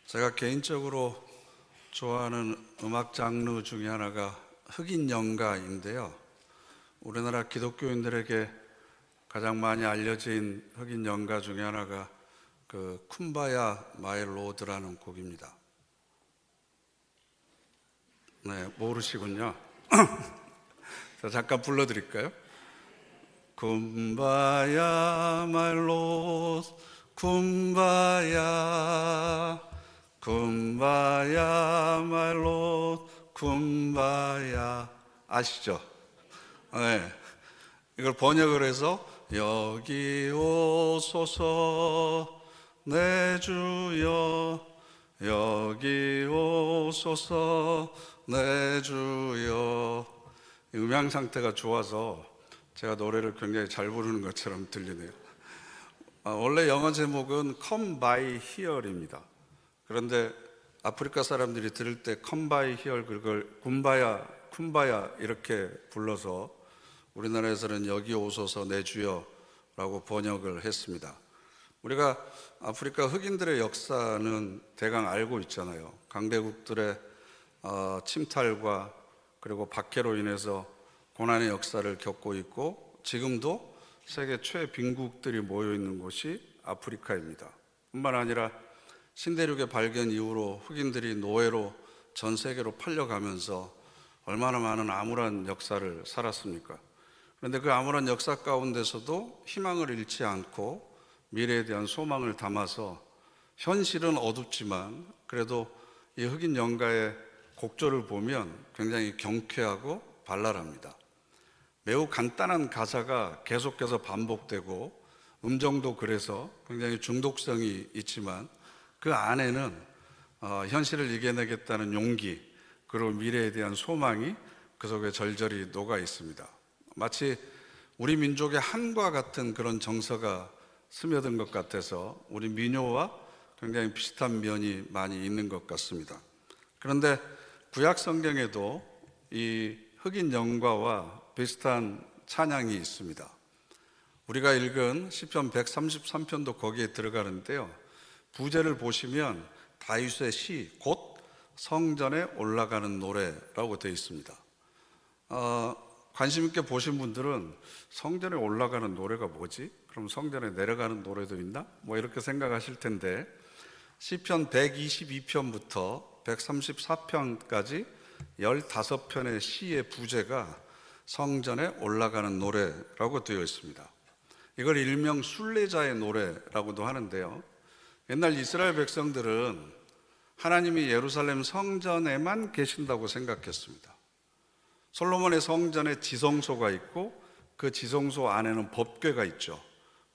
제가 개인적으로 좋아하는 음악 장르 중에 하나가 흑인 연가인데요. 우리나라 기독교인들에게 가장 많이 알려진 흑인 연가 중에 하나가 그 쿰바야 마이 로드라는 곡입니다. 네, 모르시군요. 자, 잠깐 불러드릴까요? 쿰바야 마이 로드, 쿰바야, 쿰바야 마이 로드, 쿰바야. 아시죠? 네. 이걸 번역을 해서 여기 오소서 내 주여, 여기 오소서 내 주여. 음향 상태가 좋아서 제가 노래를 굉장히 잘 부르는 것처럼 들리네요. 원래 영어 제목은 Come by Here입니다. 그런데 아프리카 사람들이 들을 때 Come by Here 그걸 쿰바야, 쿰바야 이렇게 불러서 우리나라에서는 여기 오소서 내 주여라고 번역을 했습니다. 우리가 아프리카 흑인들의 역사는 대강 알고 있잖아요. 강대국들의 침탈과 그리고 박해로 인해서 고난의 역사를 겪고 있고, 지금도 세계 최빈국들이 모여 있는 곳이 아프리카입니다. 뿐만 아니라 신대륙의 발견 이후로 흑인들이 노예로 전 세계로 팔려가면서 얼마나 많은 암울한 역사를 살았습니까? 그런데 그 암울한 역사 가운데서도 희망을 잃지 않고 미래에 대한 소망을 담아서, 현실은 어둡지만 그래도 이 흑인 연가의 곡조를 보면 굉장히 경쾌하고 발랄합니다. 매우 간단한 가사가 계속해서 반복되고 음정도 그래서 굉장히 중독성이 있지만 그 안에는 현실을 이겨내겠다는 용기, 그리고 미래에 대한 소망이 그 속에 절절히 녹아 있습니다. 마치 우리 민족의 한과 같은 그런 정서가 스며든 것 같아서 우리 민요와 굉장히 비슷한 면이 많이 있는 것 같습니다. 그런데 구약 성경에도 이 흑인 연가와 비슷한 찬양이 있습니다. 우리가 읽은 시편 133편도 거기에 들어가는데요. 부제를 보시면 다윗의 시, 곧 성전에 올라가는 노래라고 되어 있습니다. 관심 있게 보신 분들은 성전에 올라가는 노래가 뭐지? 그럼 성전에 내려가는 노래도 있나? 뭐 이렇게 생각하실 텐데, 시편 122편부터 134편까지 15편의 시의 부제가 성전에 올라가는 노래라고 되어 있습니다. 이걸 일명 순례자의 노래라고도 하는데요. 옛날 이스라엘 백성들은 하나님이 예루살렘 성전에만 계신다고 생각했습니다. 솔로몬의 성전에 지성소가 있고 그 지성소 안에는 법궤가 있죠.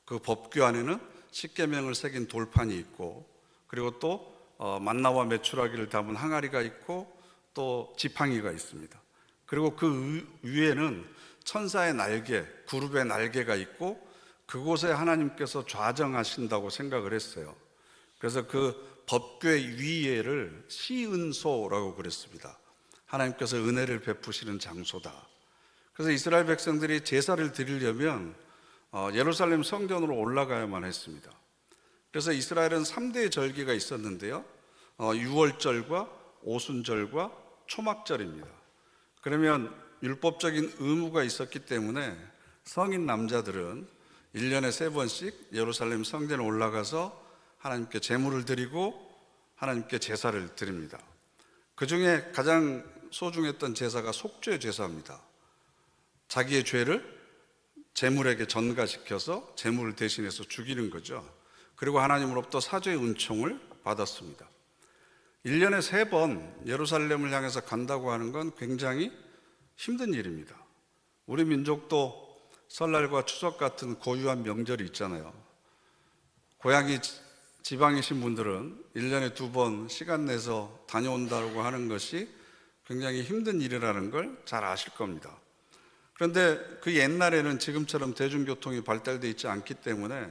그 법궤 안에는 십계명을 새긴 돌판이 있고, 그리고 또 만나와 메추라기를 담은 항아리가 있고 또 지팡이가 있습니다. 그리고 그 위에는 천사의 날개, 구룹의 날개가 있고 그곳에 하나님께서 좌정하신다고 생각을 했어요. 그래서 그 법궤 위에를 시은소라고 그랬습니다. 하나님께서 은혜를 베푸시는 장소다. 그래서 이스라엘 백성들이 제사를 드리려면 예루살렘 성전으로 올라가야만 했습니다. 그래서 이스라엘은 3대의 절기가 있었는데요. 유월절과 오순절과 초막절입니다. 그러면 율법적인 의무가 있었기 때문에 성인 남자들은 1년에 3번씩 예루살렘 성전에 올라가서 하나님께 제물을 드리고 하나님께 제사를 드립니다. 그 중에 가장 소중했던 제사가 속죄 제사입니다. 자기의 죄를 제물에게 전가시켜서 제물을 대신해서 죽이는 거죠. 그리고 하나님으로부터 사죄의 은총을 받았습니다. 1년에 3번 예루살렘을 향해서 간다고 하는 건 굉장히 힘든 일입니다. 우리 민족도 설날과 추석 같은 고유한 명절이 있잖아요. 고향이 지방이신 분들은 1년에 2번 시간 내서 다녀온다고 하는 것이 굉장히 힘든 일이라는 걸 잘 아실 겁니다. 그런데 그 옛날에는 지금처럼 대중교통이 발달되어 있지 않기 때문에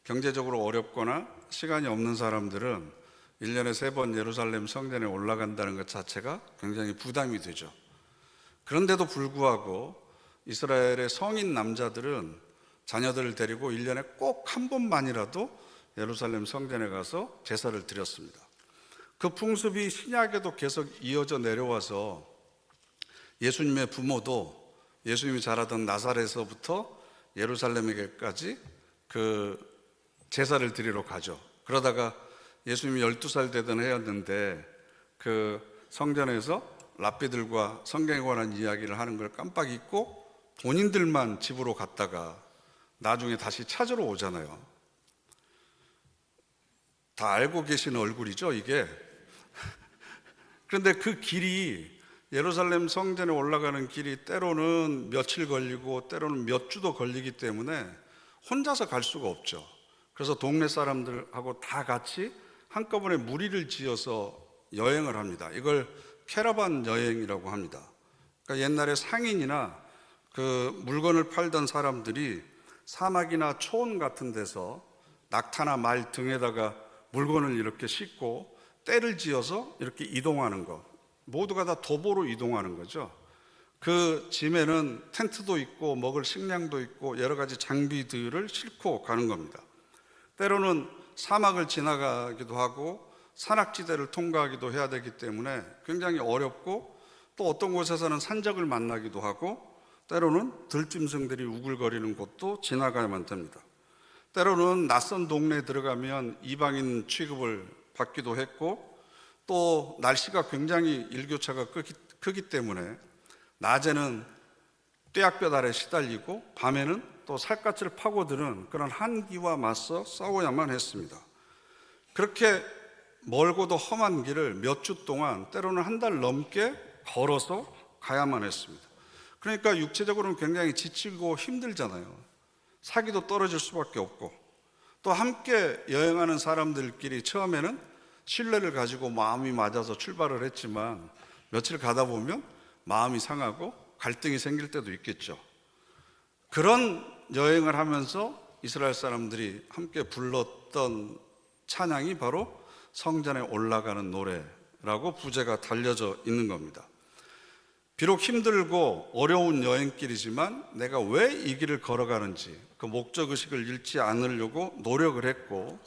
경제적으로 어렵거나 시간이 없는 사람들은 1년에 3번 예루살렘 성전에 올라간다는 것 자체가 굉장히 부담이 되죠. 그런데도 불구하고 이스라엘의 성인 남자들은 자녀들을 데리고 1년에 꼭 한 번만이라도 예루살렘 성전에 가서 제사를 드렸습니다. 그 풍습이 신약에도 계속 이어져 내려와서 예수님의 부모도 예수님이 자라던 나사렛에서부터 예루살렘에게까지 그 제사를 드리러 가죠. 그러다가 예수님이 12살 되던 해였는데 그 성전에서 랍비들과 성경에 관한 이야기를 하는 걸 깜빡 잊고 본인들만 집으로 갔다가 나중에 다시 찾으러 오잖아요. 다 알고 계시는 얼굴이죠, 이게. 그런데 그 길이, 예루살렘 성전에 올라가는 길이 때로는 며칠 걸리고 때로는 몇 주도 걸리기 때문에 혼자서 갈 수가 없죠. 그래서 동네 사람들하고 다 같이 한꺼번에 무리를 지어서 여행을 합니다. 이걸 캐러반 여행이라고 합니다. 그러니까 옛날에 상인이나 그 물건을 팔던 사람들이 사막이나 초원 같은 데서 낙타나 말 등에다가 물건을 이렇게 싣고 떼를 지어서 이렇게 이동하는 것, 모두가 다 도보로 이동하는 거죠. 그 짐에는 텐트도 있고 먹을 식량도 있고 여러 가지 장비들을 싣고 가는 겁니다. 때로는 사막을 지나가기도 하고 산악지대를 통과하기도 해야 되기 때문에 굉장히 어렵고, 또 어떤 곳에서는 산적을 만나기도 하고 때로는 들짐승들이 우글거리는 곳도 지나가야만 됩니다. 때로는 낯선 동네에 들어가면 이방인 취급을 받기도 했고, 또 날씨가 굉장히 일교차가 크기 때문에 낮에는 뙤약볕 아래 시달리고 밤에는 또 살갗을 파고드는 그런 한기와 맞서 싸워야만 했습니다. 그렇게 멀고도 험한 길을 몇 주 동안, 때로는 한 달 넘게 걸어서 가야만 했습니다. 그러니까 육체적으로는 굉장히 지치고 힘들잖아요. 사기도 떨어질 수밖에 없고, 또 함께 여행하는 사람들끼리 처음에는 신뢰를 가지고 마음이 맞아서 출발을 했지만 며칠 가다 보면 마음이 상하고 갈등이 생길 때도 있겠죠. 그런 여행을 하면서 이스라엘 사람들이 함께 불렀던 찬양이 바로 성전에 올라가는 노래라고 부제가 달려져 있는 겁니다. 비록 힘들고 어려운 여행길이지만 내가 왜 이 길을 걸어가는지 그 목적의식을 잃지 않으려고 노력을 했고,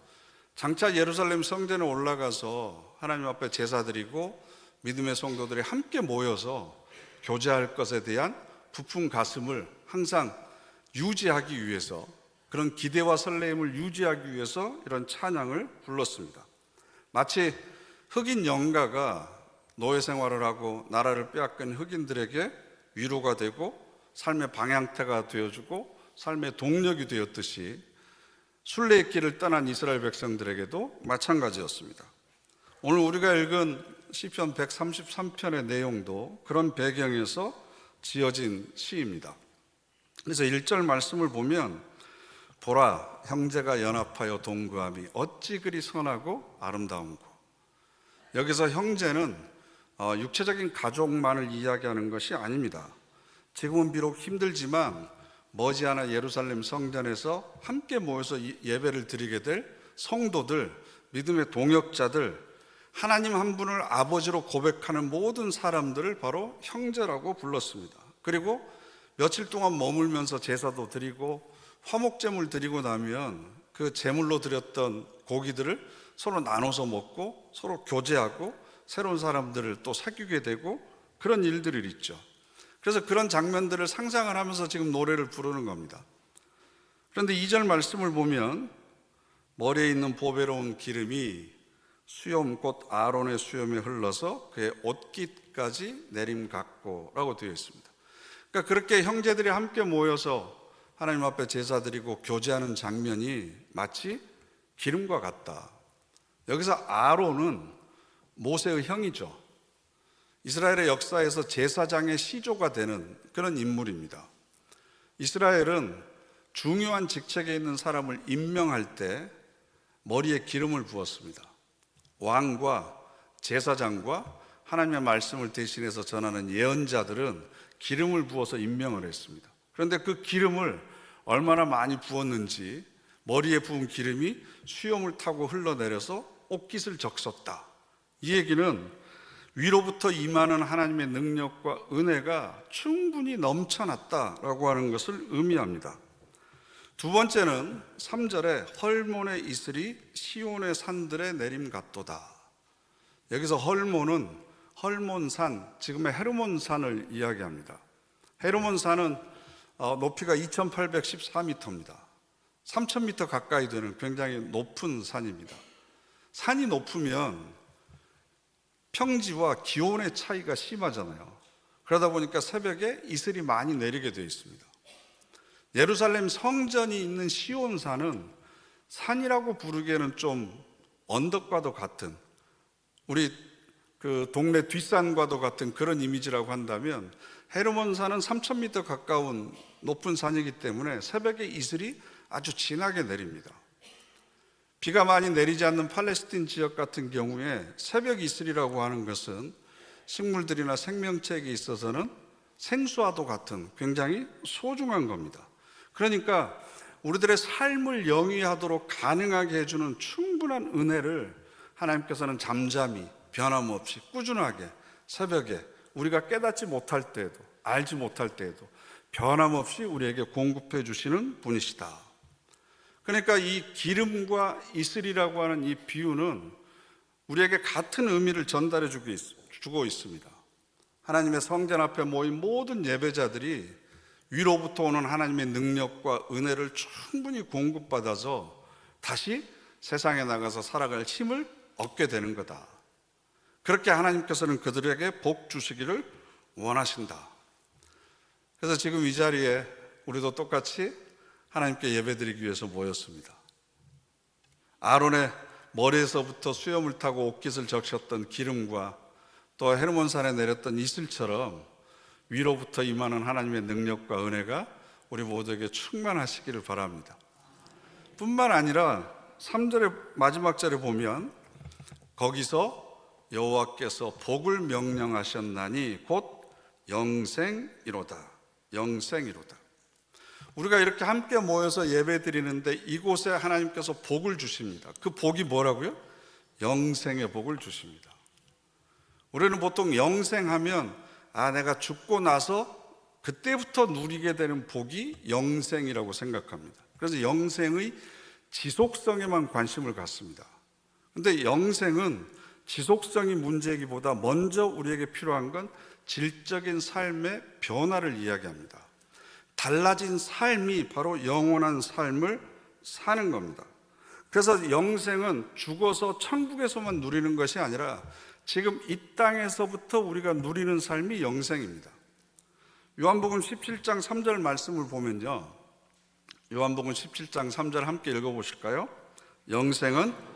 장차 예루살렘 성전에 올라가서 하나님 앞에 제사 드리고 믿음의 성도들이 함께 모여서 교제할 것에 대한 부푼 가슴을 항상 유지하기 위해서, 그런 기대와 설레임을 유지하기 위해서 이런 찬양을 불렀습니다. 마치 흑인 영가가 노예 생활을 하고 나라를 빼앗긴 흑인들에게 위로가 되고 삶의 방향태가 되어주고 삶의 동력이 되었듯이 순례의 길을 떠난 이스라엘 백성들에게도 마찬가지였습니다. 오늘 우리가 읽은 시편 133편의 내용도 그런 배경에서 지어진 시입니다. 그래서 1절 말씀을 보면, 보라, 형제가 연합하여 동거함이 어찌 그리 선하고 아름다운고. 여기서 형제는 육체적인 가족만을 이야기하는 것이 아닙니다. 지금은 비록 힘들지만 머지않아 예루살렘 성전에서 함께 모여서 예배를 드리게 될 성도들, 믿음의 동역자들, 하나님 한 분을 아버지로 고백하는 모든 사람들을 바로 형제라고 불렀습니다. 그리고 며칠 동안 머물면서 제사도 드리고 화목제물 드리고 나면 그 제물로 드렸던 고기들을 서로 나눠서 먹고 서로 교제하고 새로운 사람들을 또 사귀게 되고 그런 일들이 있죠. 그래서 그런 장면들을 상상을 하면서 지금 노래를 부르는 겁니다. 그런데 2절 말씀을 보면, 머리에 있는 보배로운 기름이 수염 곧 아론의 수염에 흘러서 그의 옷깃까지 내림갔고 라고 되어 있습니다. 그러니까 그렇게 형제들이 함께 모여서 하나님 앞에 제사 드리고 교제하는 장면이 마치 기름과 같다. 여기서 아론은 모세의 형이죠. 이스라엘의 역사에서 제사장의 시조가 되는 그런 인물입니다. 이스라엘은 중요한 직책에 있는 사람을 임명할 때 머리에 기름을 부었습니다. 왕과 제사장과 하나님의 말씀을 대신해서 전하는 예언자들은 기름을 부어서 임명을 했습니다. 그런데 그 기름을 얼마나 많이 부었는지 머리에 부은 기름이 수염을 타고 흘러내려서 옷깃을 적셨다. 이 얘기는 위로부터 임하는 하나님의 능력과 은혜가 충분히 넘쳐났다라고 하는 것을 의미합니다. 두 번째는 3절에 헐몬의 이슬이 시온의 산들에 내림 같도다. 여기서 헐몬은 헐몬산, 지금의 헤르몬산을 이야기합니다. 헤르몬산은 높이가 2814m입니다. 3000m 가까이 되는 굉장히 높은 산입니다. 산이 높으면 평지와 기온의 차이가 심하잖아요. 그러다 보니까 새벽에 이슬이 많이 내리게 되어 있습니다. 예루살렘 성전이 있는 시온산은 산이라고 부르기에는 좀 언덕과도 같은, 우리 그 동네 뒷산과도 같은 그런 이미지라고 한다면, 헤르몬산은 3000m 가까운 높은 산이기 때문에 새벽에 이슬이 아주 진하게 내립니다. 비가 많이 내리지 않는 팔레스틴 지역 같은 경우에 새벽 이슬이라고 하는 것은 식물들이나 생명체에게 있어서는 생수와도 같은 굉장히 소중한 겁니다. 그러니까 우리들의 삶을 영위하도록 가능하게 해주는 충분한 은혜를 하나님께서는 잠잠히 변함없이 꾸준하게 새벽에 우리가 깨닫지 못할 때에도, 알지 못할 때에도 변함없이 우리에게 공급해 주시는 분이시다. 그러니까 이 기름과 이슬이라고 하는 이 비유는 우리에게 같은 의미를 전달해 주고 있습니다. 하나님의 성전 앞에 모인 모든 예배자들이 위로부터 오는 하나님의 능력과 은혜를 충분히 공급받아서 다시 세상에 나가서 살아갈 힘을 얻게 되는 거다. 그렇게 하나님께서는 그들에게 복 주시기를 원하신다. 그래서 지금 이 자리에 우리도 똑같이 하나님께 예배드리기 위해서 모였습니다. 아론의 머리에서부터 수염을 타고 옷깃을 적셨던 기름과 또 헤르몬산에 내렸던 이슬처럼 위로부터 임하는 하나님의 능력과 은혜가 우리 모두에게 충만하시기를 바랍니다. 뿐만 아니라 3절의 마지막 절에 보면 거기서 여호와께서 복을 명령하셨나니 곧 영생이로다. 영생이로다. 우리가 이렇게 함께 모여서 예배드리는데 이곳에 하나님께서 복을 주십니다. 그 복이 뭐라고요? 영생의 복을 주십니다. 우리는 보통 영생하면 내가 죽고 나서 그때부터 누리게 되는 복이 영생이라고 생각합니다. 그래서 영생의 지속성에만 관심을 갖습니다. 그런데 영생은 지속성이 문제이기보다 먼저 우리에게 필요한 건 질적인 삶의 변화를 이야기합니다. 달라진 삶이 바로 영원한 삶을 사는 겁니다. 그래서 영생은 죽어서 천국에서만 누리는 것이 아니라 지금 이 땅에서부터 우리가 누리는 삶이 영생입니다. 요한복음 17장 3절 말씀을 보면요, 요한복음 17장 3절 함께 읽어보실까요? 영생은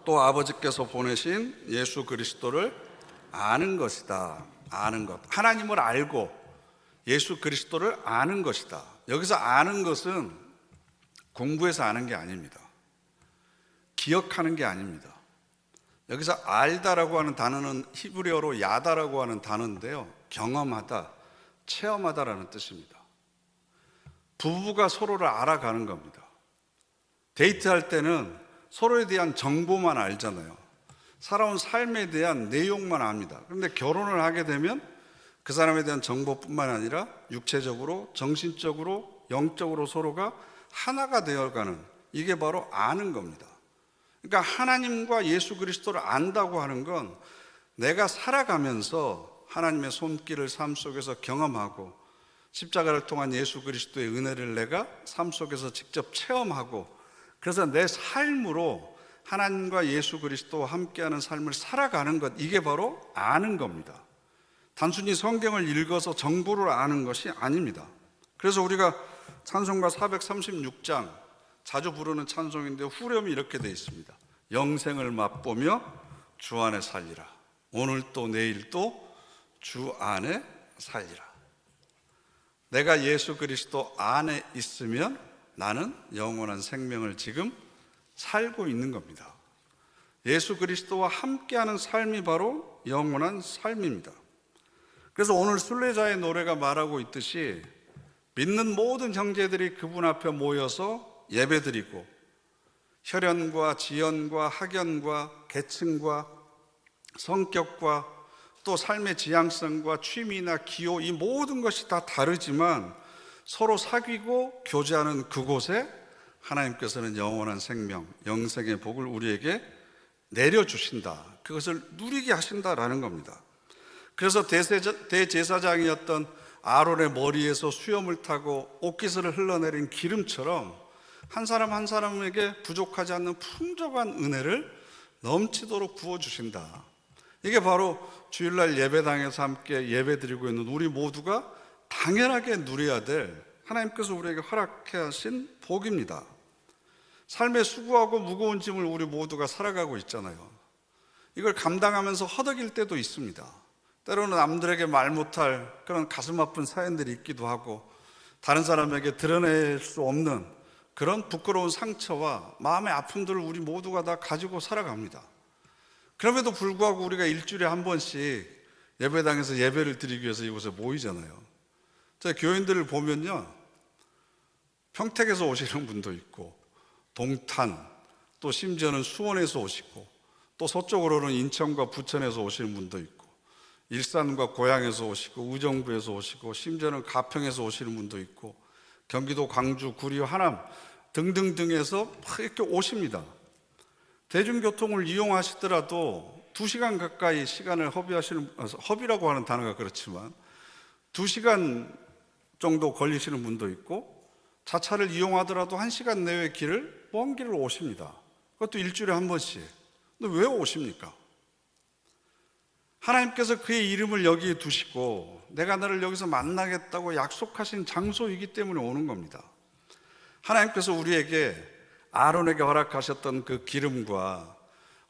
또 아버지께서 보내신 예수 그리스도를 아는 것이다. 아는 것. 하나님을 알고 예수 그리스도를 아는 것이다. 여기서 아는 것은 공부해서 아는 게 아닙니다. 기억하는 게 아닙니다. 여기서 알다라고 하는 단어는 히브리어로 야다라고 하는 단어인데요, 경험하다, 체험하다라는 뜻입니다. 부부가 서로를 알아가는 겁니다. 데이트할 때는 서로에 대한 정보만 알잖아요. 살아온 삶에 대한 내용만 압니다. 그런데 결혼을 하게 되면 그 사람에 대한 정보뿐만 아니라 육체적으로, 정신적으로, 영적으로 서로가 하나가 되어가는, 이게 바로 아는 겁니다. 그러니까 하나님과 예수 그리스도를 안다고 하는 건 내가 살아가면서 하나님의 손길을 삶 속에서 경험하고 십자가를 통한 예수 그리스도의 은혜를 내가 삶 속에서 직접 체험하고, 그래서 내 삶으로 하나님과 예수 그리스도와 함께하는 삶을 살아가는 것, 이게 바로 아는 겁니다. 단순히 성경을 읽어서 정보를 아는 것이 아닙니다. 그래서 우리가 찬송가 436장 자주 부르는 찬송인데 후렴이 이렇게 되어 있습니다. 영생을 맛보며 주 안에 살리라. 오늘 또 내일 또 주 안에 살리라. 내가 예수 그리스도 안에 있으면 나는 영원한 생명을 지금 살고 있는 겁니다. 예수 그리스도와 함께하는 삶이 바로 영원한 삶입니다. 그래서 오늘 순례자의 노래가 말하고 있듯이 믿는 모든 형제들이 그분 앞에 모여서 예배드리고 혈연과 지연과 학연과 계층과 성격과 또 삶의 지향성과 취미나 기호, 이 모든 것이 다 다르지만 서로 사귀고 교제하는 그곳에 하나님께서는 영원한 생명, 영생의 복을 우리에게 내려주신다. 그것을 누리게 하신다라는 겁니다. 그래서 대제사장이었던 아론의 머리에서 수염을 타고 옷깃을 흘러내린 기름처럼 한 사람 한 사람에게 부족하지 않는 풍족한 은혜를 넘치도록 부어주신다. 이게 바로 주일날 예배당에서 함께 예배드리고 있는 우리 모두가 당연하게 누려야 될 하나님께서 우리에게 허락해 하신 복입니다. 삶에 수고하고 무거운 짐을 우리 모두가 살아가고 있잖아요. 이걸 감당하면서 허덕일 때도 있습니다. 때로는 남들에게 말 못할 그런 가슴 아픈 사연들이 있기도 하고, 다른 사람에게 드러낼 수 없는 그런 부끄러운 상처와 마음의 아픔들을 우리 모두가 다 가지고 살아갑니다. 그럼에도 불구하고 우리가 일주일에 한 번씩 예배당에서 예배를 드리기 위해서 이곳에 모이잖아요. 제가 교인들을 보면요, 평택에서 오시는 분도 있고, 동탄, 또 심지어는 수원에서 오시고, 또 서쪽으로는 인천과 부천에서 오시는 분도 있고, 일산과 고양에서 오시고, 의정부에서 오시고, 심지어는 가평에서 오시는 분도 있고, 경기도 광주, 구리, 하남 등등등에서 막 이렇게 오십니다. 대중교통을 이용하시더라도 2시간 가까이 시간을 허비라고 하는 단어가 그렇지만 2시간 정도 걸리시는 분도 있고, 자차를 이용하더라도 1시간 내외 길을, 먼 길을 오십니다. 그것도 일주일에 한 번씩. 근데 왜 오십니까? 하나님께서 그의 이름을 여기에 두시고 내가 너를 여기서 만나겠다고 약속하신 장소이기 때문에 오는 겁니다. 하나님께서 우리에게 아론에게 허락하셨던 그 기름과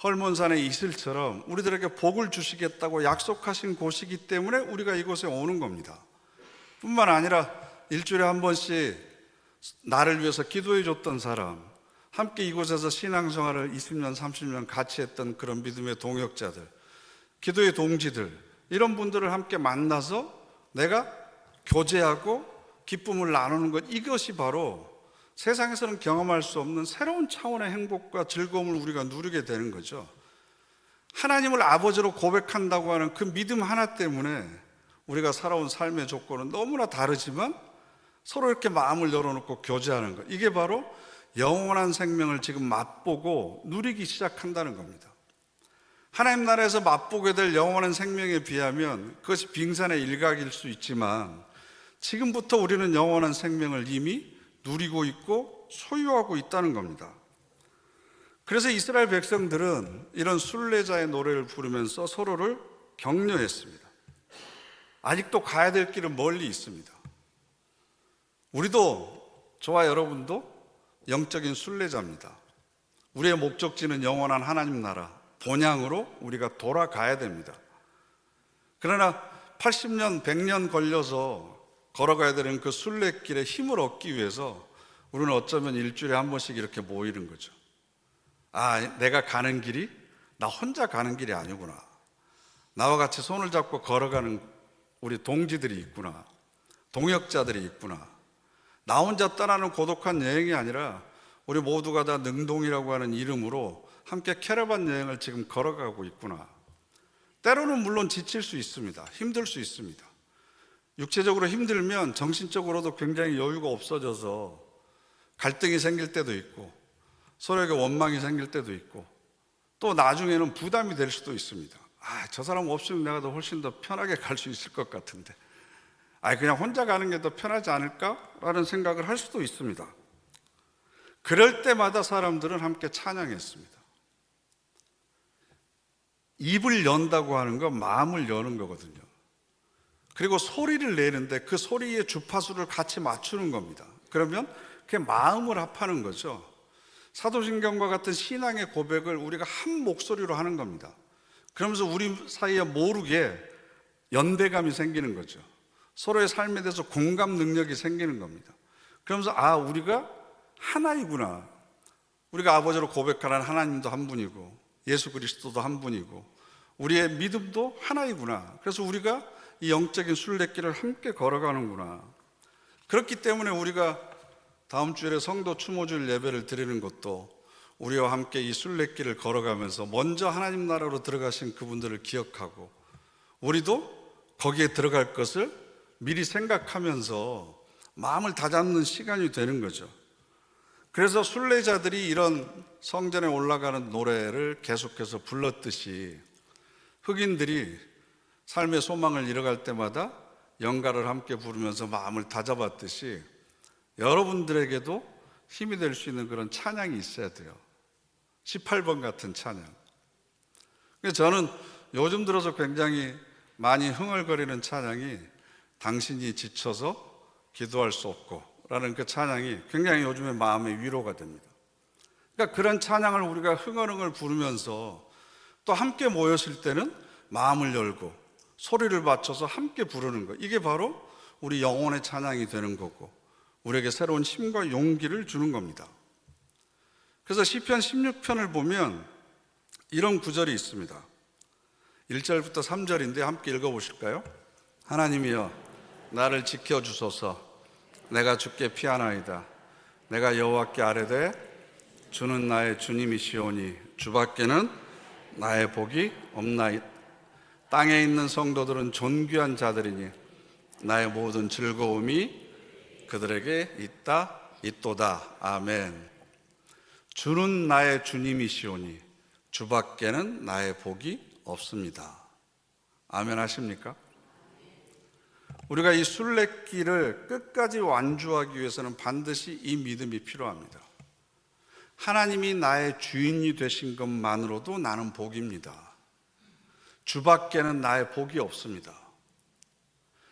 헐몬산의 이슬처럼 우리들에게 복을 주시겠다고 약속하신 곳이기 때문에 우리가 이곳에 오는 겁니다. 뿐만 아니라 일주일에 한 번씩 나를 위해서 기도해 줬던 사람, 함께 이곳에서 신앙생활을 20년, 30년 같이 했던 그런 믿음의 동역자들, 기도의 동지들, 이런 분들을 함께 만나서 내가 교제하고 기쁨을 나누는 것, 이것이 바로 세상에서는 경험할 수 없는 새로운 차원의 행복과 즐거움을 우리가 누리게 되는 거죠. 하나님을 아버지로 고백한다고 하는 그 믿음 하나 때문에 우리가 살아온 삶의 조건은 너무나 다르지만 서로 이렇게 마음을 열어놓고 교제하는 것, 이게 바로 영원한 생명을 지금 맛보고 누리기 시작한다는 겁니다. 하나님 나라에서 맛보게 될 영원한 생명에 비하면 그것이 빙산의 일각일 수 있지만, 지금부터 우리는 영원한 생명을 이미 누리고 있고 소유하고 있다는 겁니다. 그래서 이스라엘 백성들은 이런 순례자의 노래를 부르면서 서로를 격려했습니다. 아직도 가야 될 길은 멀리 있습니다. 우리도, 저와 여러분도 영적인 순례자입니다. 우리의 목적지는 영원한 하나님 나라, 본향으로 우리가 돌아가야 됩니다. 그러나 80년, 100년 걸려서 걸어가야 되는 그 순례길에 힘을 얻기 위해서 우리는 어쩌면 일주일에 한 번씩 이렇게 모이는 거죠. 아, 내가 가는 길이 나 혼자 가는 길이 아니구나. 나와 같이 손을 잡고 걸어가는 우리 동지들이 있구나. 동역자들이 있구나. 나 혼자 떠나는 고독한 여행이 아니라 우리 모두가 다 능동이라고 하는 이름으로 함께 캐러반 여행을 지금 걸어가고 있구나. 때로는 물론 지칠 수 있습니다. 힘들 수 있습니다. 육체적으로 힘들면 정신적으로도 굉장히 여유가 없어져서 갈등이 생길 때도 있고, 서로에게 원망이 생길 때도 있고, 또 나중에는 부담이 될 수도 있습니다. 아, 저 사람 없으면 내가 더 훨씬 더 편하게 갈 수 있을 것 같은데, 그냥 혼자 가는 게 더 편하지 않을까라는 생각을 할 수도 있습니다. 그럴 때마다 사람들은 함께 찬양했습니다. 입을 연다고 하는 건 마음을 여는 거거든요. 그리고 소리를 내는데 그 소리의 주파수를 같이 맞추는 겁니다. 그러면 그게 마음을 합하는 거죠. 사도신경과 같은 신앙의 고백을 우리가 한 목소리로 하는 겁니다. 그러면서 우리 사이에 모르게 연대감이 생기는 거죠. 서로의 삶에 대해서 공감 능력이 생기는 겁니다. 그러면서 우리가 하나이구나. 우리가 아버지로 고백하는 하나님도 한 분이고 예수 그리스도도 한 분이고 우리의 믿음도 하나이구나. 그래서 우리가 이 영적인 순례길을 함께 걸어가는구나. 그렇기 때문에 우리가 다음 주일에 성도 추모주일 예배를 드리는 것도 우리와 함께 이 순례길을 걸어가면서 먼저 하나님 나라로 들어가신 그분들을 기억하고 우리도 거기에 들어갈 것을 미리 생각하면서 마음을 다잡는 시간이 되는 거죠. 그래서 순례자들이 이런 성전에 올라가는 노래를 계속해서 불렀듯이 흑인들이 삶의 소망을 잃어갈 때마다 연가를 함께 부르면서 마음을 다잡았듯이 여러분들에게도 힘이 될 수 있는 그런 찬양이 있어야 돼요. 18번 같은 찬양. 그래서 저는 요즘 들어서 굉장히 많이 흥얼거리는 찬양이 당신이 지쳐서 기도할 수 없고 라는 그 찬양이 굉장히 요즘에 마음의 위로가 됩니다. 그러니까 그런 찬양을 우리가 흥얼흥얼 부르면서 또 함께 모였을 때는 마음을 열고 소리를 맞춰서 함께 부르는 것, 이게 바로 우리 영혼의 찬양이 되는 거고 우리에게 새로운 힘과 용기를 주는 겁니다. 그래서 시편 16편을 보면 이런 구절이 있습니다. 1절부터 3절인데 함께 읽어보실까요? 하나님이여 나를 지켜주소서. 내가 주께 피하나이다. 내가 여호와께 아뢰되 주는 나의 주님이시오니 주밖에는 나의 복이 없나이다. 땅에 있는 성도들은 존귀한 자들이니 나의 모든 즐거움이 그들에게 있도다. 아멘. 주는 나의 주님이시오니 주밖에는 나의 복이 없습니다. 아멘 하십니까? 우리가 이 순례길을 끝까지 완주하기 위해서는 반드시 이 믿음이 필요합니다. 하나님이 나의 주인이 되신 것만으로도 나는 복입니다. 주밖에는 나의 복이 없습니다.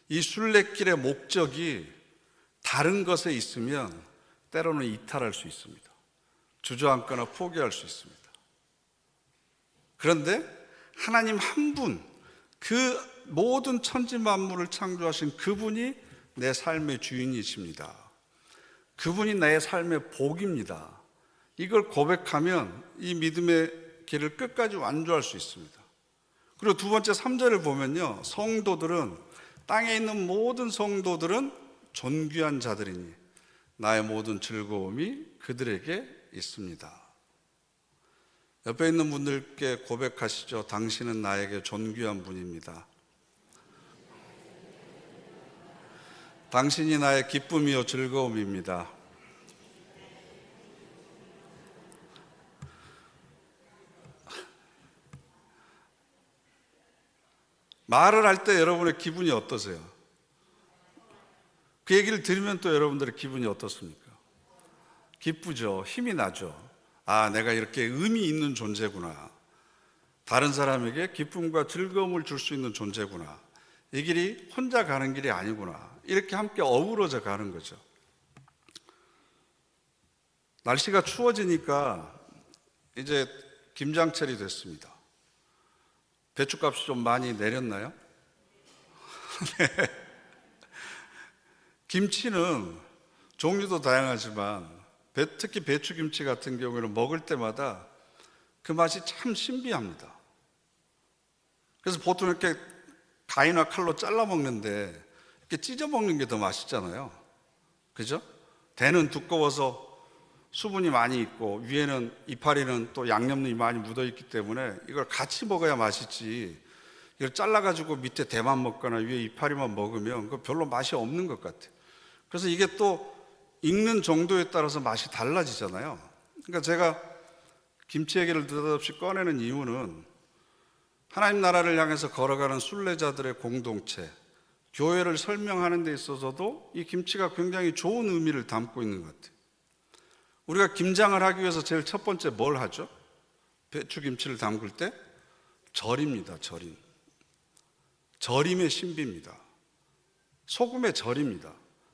이 순례길의 목적이 다른 것에 있으면 때로는 이탈할 수 있습니다. 주저앉거나 포기할 수 있습니다. 그런데 하나님 한 분, 그 모든 천지 만물을 창조하신 그분이 내 삶의 주인이십니다. 그분이 내 삶의 복입니다. 이걸 고백하면 이 믿음의 길을 끝까지 완주할 수 있습니다. 그리고 두 번째 3절을 보면요, 성도들은, 땅에 있는 모든 성도들은 존귀한 자들이니 나의 모든 즐거움이 그들에게 있습니다. 옆에 있는 분들께 고백하시죠. 당신은 나에게 존귀한 분입니다. 당신이 나의 기쁨이요 즐거움입니다. 말을 할 때 여러분의 기분이 어떠세요? 그 얘기를 들으면 또 여러분들의 기분이 어떻습니까? 기쁘죠. 힘이 나죠. 아, 내가 이렇게 의미 있는 존재구나. 다른 사람에게 기쁨과 즐거움을 줄 수 있는 존재구나. 이 길이 혼자 가는 길이 아니구나. 이렇게 함께 어우러져 가는 거죠. 날씨가 추워지니까 이제 김장철이 됐습니다. 배추값이 좀 많이 내렸나요? 네. 김치는 종류도 다양하지만 특히 배추김치 같은 경우에는 먹을 때마다 그 맛이 참 신비합니다. 그래서 보통 이렇게 가위나 칼로 잘라 먹는데 이렇게 찢어 먹는 게 더 맛있잖아요. 그죠? 대는 두꺼워서 수분이 많이 있고 위에는 이파리는 또 양념이 많이 묻어 있기 때문에 이걸 같이 먹어야 맛있지, 이걸 잘라가지고 밑에 대만 먹거나 위에 이파리만 먹으면 그 별로 맛이 없는 것 같아요. 그래서 이게 또 익는 정도에 따라서 맛이 달라지잖아요. 그러니까 제가 김치 얘기를 느닷없이 꺼내는 이유는 하나님 나라를 향해서 걸어가는 순례자들의 공동체, 교회를 설명하는 데 있어서도 이 김치가 굉장히 좋은 의미를 담고 있는 것 같아요. 우리가 김장을 하기 위해서 제일 첫 번째 뭘 하죠? 배추김치를 담글 때 절입니다. 절임. 절임의 신비입니다. 소금의 절입니다.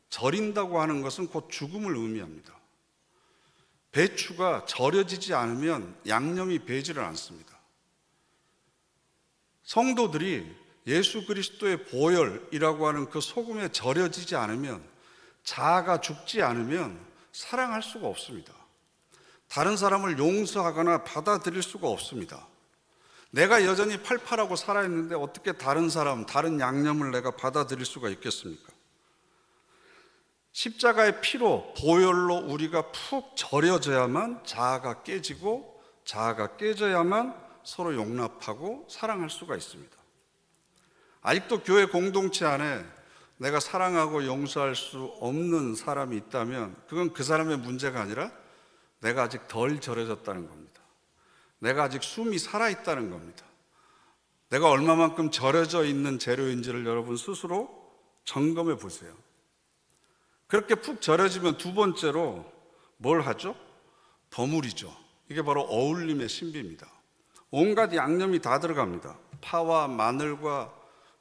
절인다고 하는 것은 곧 죽음을 의미합니다. 배추가 절여지지 않으면 양념이 배지를 않습니다. 성도들이 예수 그리스도의 보혈이라고 하는 그 소금에 절여지지 않으면, 자아가 죽지 않으면 사랑할 수가 없습니다. 다른 사람을 용서하거나 받아들일 수가 없습니다. 내가 여전히 팔팔하고 살아있는데 어떻게 다른 사람, 다른 양념을 내가 받아들일 수가 있겠습니까? 십자가의 피로, 보혈로 우리가 푹 절여져야만 자아가 깨지고, 자아가 깨져야만 서로 용납하고 사랑할 수가 있습니다. 아직도 교회 공동체 안에 내가 사랑하고 용서할 수 없는 사람이 있다면 그건 그 사람의 문제가 아니라 내가 아직 덜 절여졌다는 겁니다. 내가 아직 숨이 살아있다는 겁니다. 내가 얼마만큼 절여져 있는 재료인지를 여러분 스스로 점검해 보세요. 그렇게 푹 절여지면 두 번째로 뭘 하죠? 버무리죠. 이게 바로 어울림의 신비입니다. 온갖 양념이 다 들어갑니다. 파와 마늘과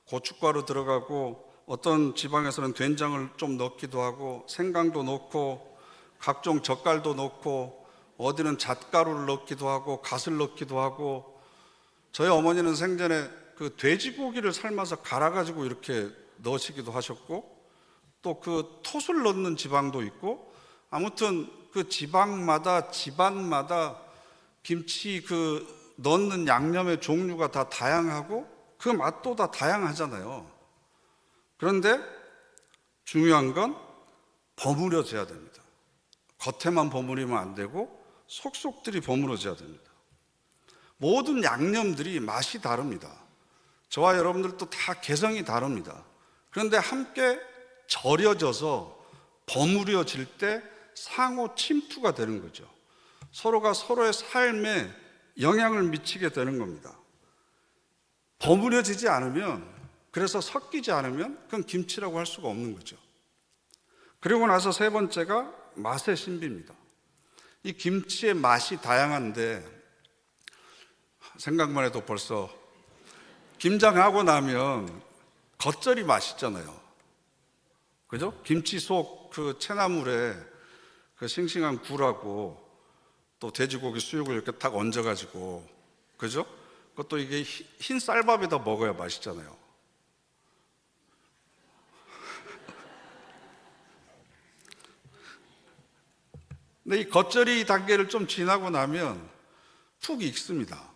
고춧가루 들어가고, 어떤 지방에서는 된장을 좀 넣기도 하고, 생강도 넣고, 각종 젓갈도 넣고, 어디는 잣가루를 넣기도 하고, 갓을 넣기도 하고. 저희 어머니는 생전에 그 돼지고기를 삶아서 갈아가지고 이렇게 넣으시기도 하셨고, 또 그 톳을 넣는 지방도 있고, 아무튼 그 지방마다 집안마다 김치 그 넣는 양념의 종류가 다 다양하고 그 맛도 다 다양하잖아요. 그런데 중요한 건 버무려져야 됩니다. 겉에만 버무리면 안 되고 속속들이 버무려져야 됩니다. 모든 양념들이 맛이 다릅니다. 저와 여러분들도 다 개성이 다릅니다. 그런데 함께 절여져서 버무려질 때 상호 침투가 되는 거죠. 서로가 서로의 삶에 영향을 미치게 되는 겁니다. 버무려지지 않으면, 그래서 섞이지 않으면 그건 김치라고 할 수가 없는 거죠. 그리고 나서 세 번째가 맛의 신비입니다. 이 김치의 맛이 다양한데 생각만 해도 벌써 김장하고 나면 겉절이 맛있잖아요. 그죠? 김치 속 그 채나물에 그 싱싱한 굴하고 또 돼지고기 수육을 이렇게 딱 얹어가지고, 그죠? 그것도 이게 흰 쌀밥에다 먹어야 맛있잖아요. 근데 이 겉절이 단계를 좀 지나고 나면 푹 익습니다.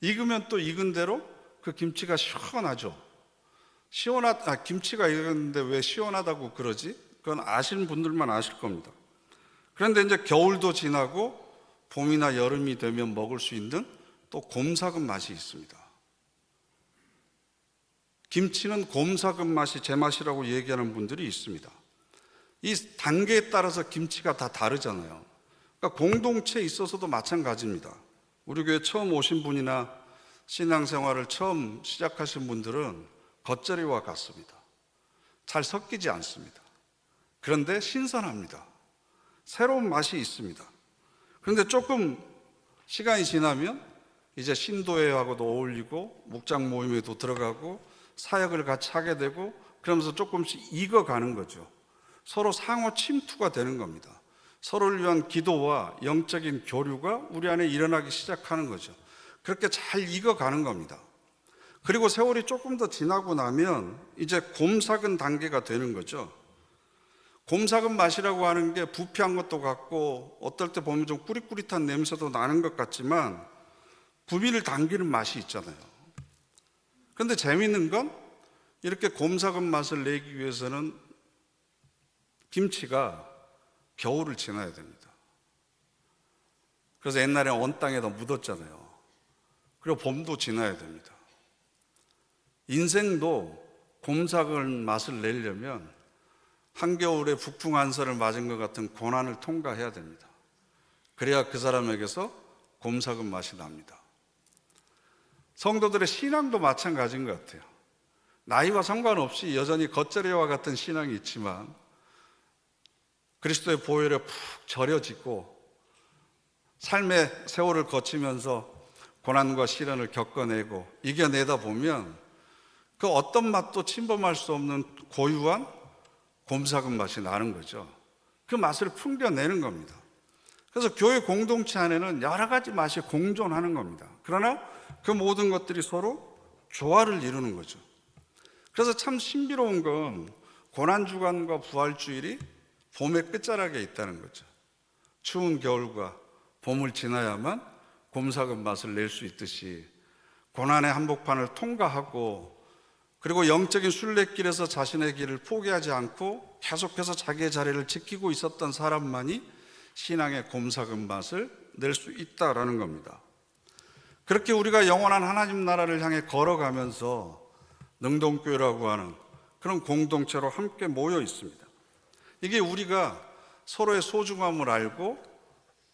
익으면 또 익은 대로 그 김치가 시원하죠. 김치가 익었는데 왜 시원하다고 그러지? 그건 아시는 분들만 아실 겁니다. 그런데 이제 겨울도 지나고 봄이나 여름이 되면 먹을 수 있는 또 곰삭은 맛이 있습니다. 김치는 곰삭은 맛이 제 맛이라고 얘기하는 분들이 있습니다. 이 단계에 따라서 김치가 다 다르잖아요. 그러니까 공동체에 있어서도 마찬가지입니다. 우리 교회 처음 오신 분이나 신앙생활을 처음 시작하신 분들은 겉절이와 같습니다. 잘 섞이지 않습니다. 그런데 신선합니다. 새로운 맛이 있습니다. 그런데 조금 시간이 지나면 이제 신도회하고도 어울리고 묵장 모임에도 들어가고 사역을 같이 하게 되고, 그러면서 조금씩 익어가는 거죠. 서로 상호 침투가 되는 겁니다. 서로를 위한 기도와 영적인 교류가 우리 안에 일어나기 시작하는 거죠. 그렇게 잘 익어가는 겁니다. 그리고 세월이 조금 더 지나고 나면 이제 곰삭은 단계가 되는 거죠. 곰삭은 맛이라고 하는 게 부패한 것도 같고 어떨 때 보면 좀 꾸릿꾸릿한 냄새도 나는 것 같지만 구미를 당기는 맛이 있잖아요. 그런데 재미있는 건 이렇게 곰삭은 맛을 내기 위해서는 김치가 겨울을 지나야 됩니다. 그래서 옛날에 온 땅에다 묻었잖아요. 그리고 봄도 지나야 됩니다. 인생도 곰삭은 맛을 내려면 한겨울에 북풍한선을 맞은 것 같은 고난을 통과해야 됩니다. 그래야 그 사람에게서 곰삭은 맛이 납니다. 성도들의 신앙도 마찬가지인 것 같아요. 나이와 상관없이 여전히 겉절이와 같은 신앙이 있지만 그리스도의 보혈에 푹 절여지고 삶의 세월을 거치면서 고난과 시련을 겪어내고 이겨내다 보면 그 어떤 맛도 침범할 수 없는 고유한 곰삭은 맛이 나는 거죠. 그 맛을 풍겨내는 겁니다. 그래서 교회 공동체 안에는 여러 가지 맛이 공존하는 겁니다. 그러나 그 모든 것들이 서로 조화를 이루는 거죠. 그래서 참 신비로운 건 고난주간과 부활주일이 봄의 끝자락에 있다는 거죠. 추운 겨울과 봄을 지나야만 곰삭은 맛을 낼 수 있듯이 고난의 한복판을 통과하고 그리고 영적인 순례길에서 자신의 길을 포기하지 않고 계속해서 자기의 자리를 지키고 있었던 사람만이 신앙의 곰삭은 맛을 낼 수 있다라는 겁니다. 그렇게 우리가 영원한 하나님 나라를 향해 걸어가면서 능동교회라고 하는 그런 공동체로 함께 모여 있습니다. 이게 우리가 서로의 소중함을 알고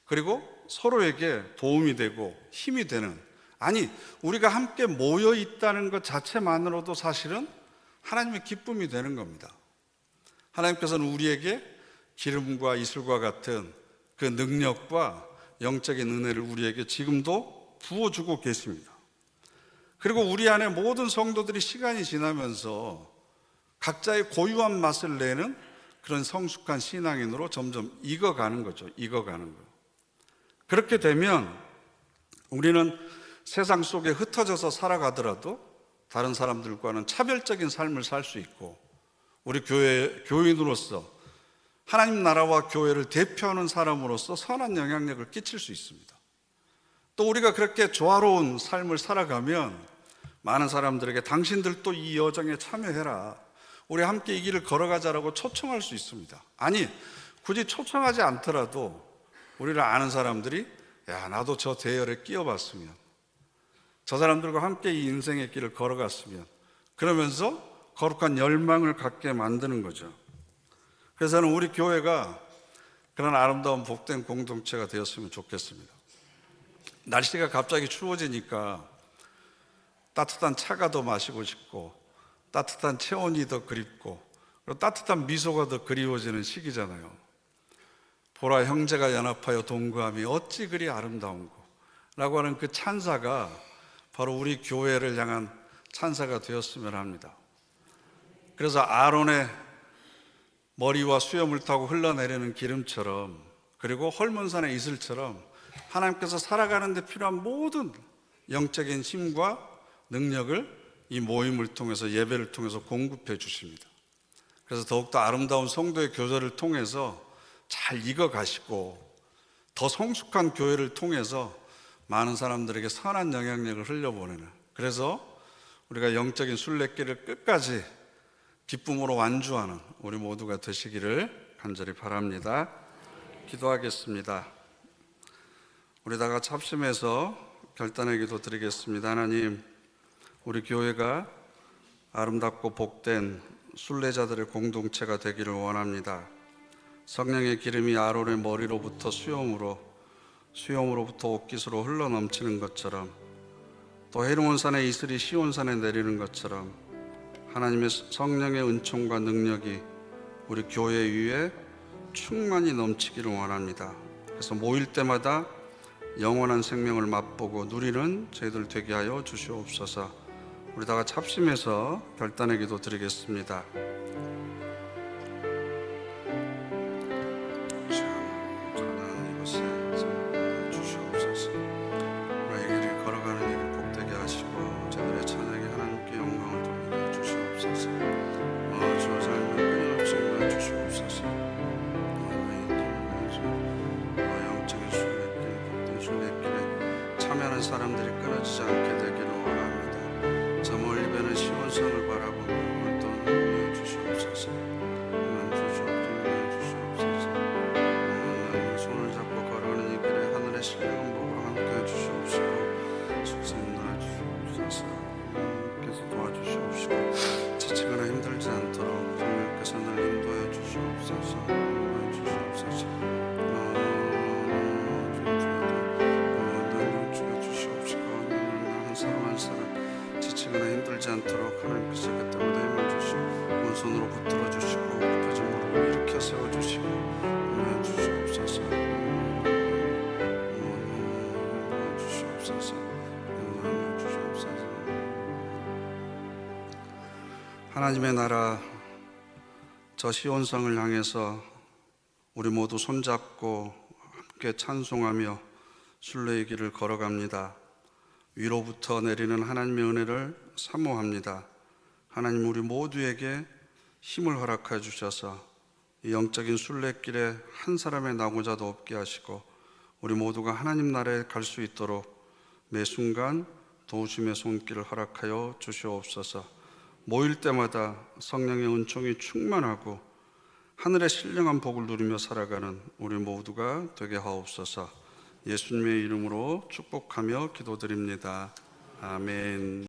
그리고 서로에게 도움이 되고 힘이 되는, 아니 우리가 함께 모여 있다는 것 자체만으로도 사실은 하나님의 기쁨이 되는 겁니다. 하나님께서는 우리에게 기름과 이슬과 같은 그 능력과 영적인 은혜를 우리에게 지금도 부어주고 계십니다. 그리고 우리 안에 모든 성도들이 시간이 지나면서 각자의 고유한 맛을 내는 그런 성숙한 신앙인으로 점점 익어가는 거죠. 익어가는 거. 그렇게 되면 우리는 세상 속에 흩어져서 살아가더라도 다른 사람들과는 차별적인 삶을 살 수 있고, 우리 교인으로서 하나님 나라와 교회를 대표하는 사람으로서 선한 영향력을 끼칠 수 있습니다. 또 우리가 그렇게 조화로운 삶을 살아가면 많은 사람들에게 당신들도 이 여정에 참여해라, 우리 함께 이 길을 걸어가자라고 초청할 수 있습니다. 아니 굳이 초청하지 않더라도 우리를 아는 사람들이 야 나도 저 대열에 끼어봤으면, 저 사람들과 함께 이 인생의 길을 걸어갔으면, 그러면서 거룩한 열망을 갖게 만드는 거죠. 그래서 저는 우리 교회가 그런 아름다운 복된 공동체가 되었으면 좋겠습니다. 날씨가 갑자기 추워지니까 따뜻한 차가 더 마시고 싶고, 따뜻한 체온이 더 그립고, 그리고 따뜻한 미소가 더 그리워지는 시기잖아요. 보라 형제가 연합하여 동거함이 어찌 그리 아름다운고 라고 하는 그 찬사가 바로 우리 교회를 향한 찬사가 되었으면 합니다. 그래서 아론의 머리와 수염을 타고 흘러내리는 기름처럼, 그리고 헐몬산의 이슬처럼 하나님께서 살아가는 데 필요한 모든 영적인 힘과 능력을 이 모임을 통해서, 예배를 통해서 공급해 주십니다. 그래서 더욱더 아름다운 성도의 교제를 통해서 잘 익어가시고, 더 성숙한 교회를 통해서 많은 사람들에게 선한 영향력을 흘려보내는, 그래서 우리가 영적인 순례길을 끝까지 기쁨으로 완주하는 우리 모두가 되시기를 간절히 바랍니다. 기도하겠습니다. 우리 다 같이 합심해서 결단의 기도 드리겠습니다. 하나님, 우리 교회가 아름답고 복된 순례자들의 공동체가 되기를 원합니다. 성령의 기름이 아론의 머리로부터 수염으로부터 옷깃으로 흘러넘치는 것처럼, 또 헤르몬산의 이슬이 시온산에 내리는 것처럼 하나님의 성령의 은총과 능력이 우리 교회 위에 충만히 넘치기를 원합니다. 그래서 모일 때마다 영원한 생명을 맛보고 누리는 저희들 되게 하여 주시옵소서. 우리 다 같이 합심해서 결단의 기도 드리겠습니다. 사람들이 끊어지지 않게 되기를 원합니다. 저 멀리 배는 시온성을 바라보며 오늘 또 능력 주시옵소서. 손을 잡고 걸어가는 이 길에 하늘의 신령한 복으로 함께 주시옵시고, 속셈 도와주시옵소서. 하나님께서 도와주시옵시고, 지치거나 힘들지 않도록 주님께서 늘 인도해 주시옵소서. 지치거나 힘들지 않도록 하나님께서 그때마다 힘을 주시고, 오른손으로 붙들어 주시고, 굽혀진 무릎을 일으켜 세워 주시고 은혜 주시옵소서. 하나님의 나라 저 시온성을 향해서 우리 모두 손잡고 함께 찬송하며 순례의 길을 걸어갑니다. 위로부터 내리는 하나님의 은혜를 사모합니다. 하나님, 우리 모두에게 힘을 허락해 주셔서 이 영적인 순례길에 한 사람의 낙오자도 없게 하시고, 우리 모두가 하나님 나라에 갈 수 있도록 매 순간 도우심의 손길을 허락하여 주시옵소서. 모일 때마다 성령의 은총이 충만하고 하늘의 신령한 복을 누리며 살아가는 우리 모두가 되게 하옵소서. 예수님의 이름으로 축복하며 기도드립니다. 아멘.